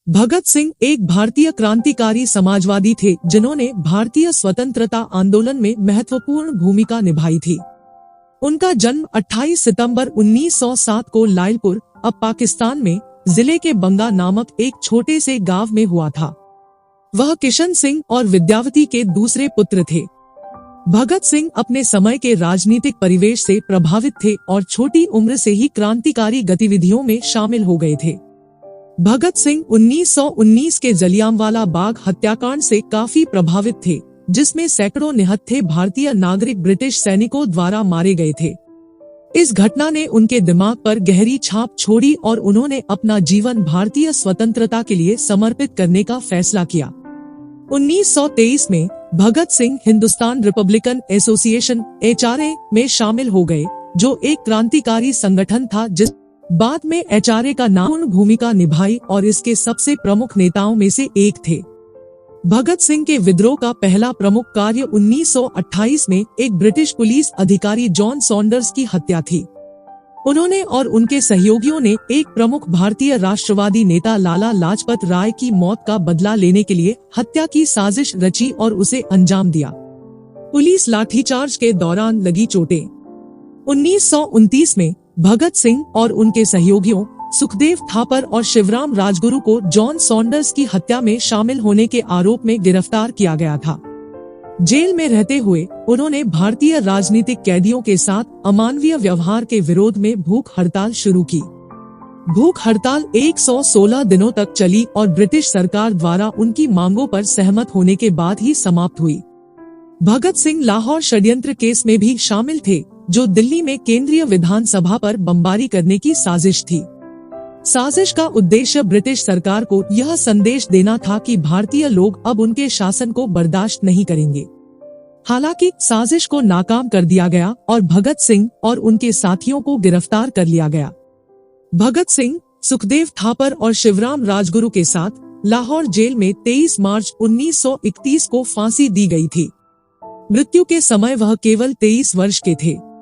भगत सिंह एक भारतीय क्रांतिकारी समाजवादी थे जिन्होंने भारतीय स्वतंत्रता आंदोलन में महत्वपूर्ण भूमिका निभाई थी। उनका जन्म 28 सितंबर 1907 को लायलपुर, अब पाकिस्तान में, जिले के बंगा नामक एक छोटे से गांव में हुआ था। वह किशन सिंह और विद्यावती के दूसरे पुत्र थे। भगत सिंह अपने समय के राजनीतिक परिवेश से प्रभावित थे और छोटी उम्र से ही क्रांतिकारी गतिविधियों में शामिल हो गए थे। भगत सिंह 1919 के जलियांवाला बाग हत्याकांड से काफी प्रभावित थे, जिसमें सैकड़ों निहत्थे भारतीय नागरिक ब्रिटिश सैनिकों द्वारा मारे गए थे। इस घटना ने उनके दिमाग पर गहरी छाप छोड़ी और उन्होंने अपना जीवन भारतीय स्वतंत्रता के लिए समर्पित करने का फैसला किया। 1923 में Bhagat Singh Hindustan republican association (HRA) में शामिल हो गए, जो एक क्रांतिकारी संगठन था जिस बाद में HRA का नाम भूमिका निभाई और इसके सबसे प्रमुख नेताओं में से एक थे। भगत सिंह के विद्रोह का पहला प्रमुख कार्य 1928 में एक ब्रिटिश पुलिस अधिकारी जॉन सॉन्डर्स की हत्या थी। उन्होंने और उनके सहयोगियों ने एक प्रमुख भारतीय राष्ट्रवादी नेता लाला लाजपत राय की मौत का बदला लेने के लिए हत्या की साजिश रची और उसे अंजाम दिया। पुलिस लाठीचार्ज के दौरान लगी चोटें। 1929 में भगत सिंह और उनके सहयोगियों सुखदेव थापर और शिवराम राजगुरु को जॉन सॉन्डर्स की हत्या में शामिल होने के आरोप में गिरफ्तार किया गया था। जेल में रहते हुए उन्होंने भारतीय राजनीतिक कैदियों के साथ अमानवीय व्यवहार के विरोध में भूख हड़ताल शुरू की। भूख हड़ताल 116 दिनों तक चली और ब्रिटिश सरकार द्वारा उनकी मांगों पर सहमत होने के बाद ही समाप्त हुई। भगत सिंह लाहौर षड्यंत्र केस में भी शामिल थे, जो दिल्ली में केंद्रीय विधानसभा पर बमबारी करने की साजिश थी। साजिश का उद्देश्य ब्रिटिश सरकार को यह संदेश देना था कि भारतीय लोग अब उनके शासन को बर्दाश्त नहीं करेंगे। हालांकि साजिश को नाकाम कर दिया गया और भगत सिंह और उनके साथियों को गिरफ्तार कर लिया गया। भगत सिंह, सुखदेव थापर और शिवराम राजगुरु के साथ लाहौर जेल में 23 मार्च 1931 को फांसी दी गई थी। मृत्यु के समय वह केवल 23 वर्ष के थे।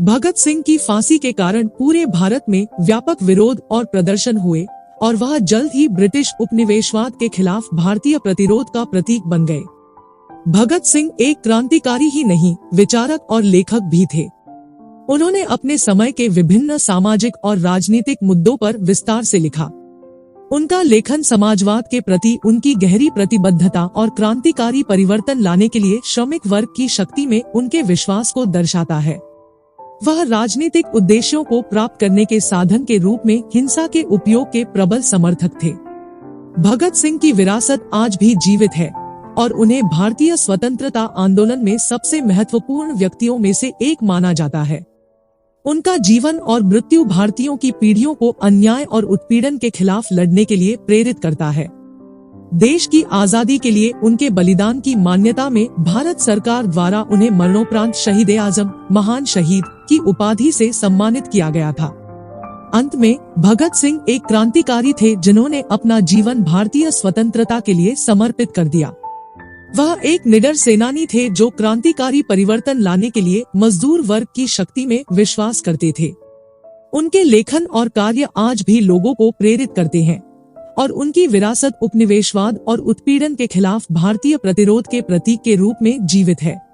भगत सिंह की फांसी के कारण पूरे भारत में व्यापक विरोध और प्रदर्शन हुए और वह जल्द ही ब्रिटिश उपनिवेशवाद के खिलाफ भारतीय प्रतिरोध का प्रतीक बन गए। भगत सिंह एक क्रांतिकारी ही नहीं, विचारक और लेखक भी थे। उन्होंने अपने समय के विभिन्न सामाजिक और राजनीतिक मुद्दों पर विस्तार से लिखा। उनका लेखन समाजवाद के प्रति उनकी गहरी प्रतिबद्धता और क्रांतिकारी परिवर्तन लाने के लिए श्रमिक वर्ग की शक्ति में उनके विश्वास को दर्शाता है। वह राजनीतिक उद्देश्यों को प्राप्त करने के साधन के रूप में हिंसा के उपयोग के प्रबल समर्थक थे। भगत सिंह की विरासत आज भी जीवित है और उन्हें भारतीय स्वतंत्रता आंदोलन में सबसे महत्वपूर्ण व्यक्तियों में से एक माना जाता है। उनका जीवन और मृत्यु भारतीयों की पीढ़ियों को अन्याय और उत्पीड़न के खिलाफ लड़ने के लिए प्रेरित करता है। देश की आजादी के लिए उनके बलिदान की मान्यता में भारत सरकार द्वारा उन्हें मरणोपरांत शहीद-ए-आजम, महान शहीद की उपाधि से सम्मानित किया गया था। अंत में भगत सिंह एक क्रांतिकारी थे जिन्होंने अपना जीवन भारतीय स्वतंत्रता के लिए समर्पित कर दिया। वह एक निडर सेनानी थे जो क्रांतिकारी परिवर्तन लाने के लिए मजदूर वर्ग की शक्ति में विश्वास करते थे। उनके लेखन और कार्य आज भी लोगों को प्रेरित करते हैं और उनकी विरासत उपनिवेशवाद और उत्पीड़न के खिलाफ भारतीय प्रतिरोध के प्रतीक के रूप में जीवित है।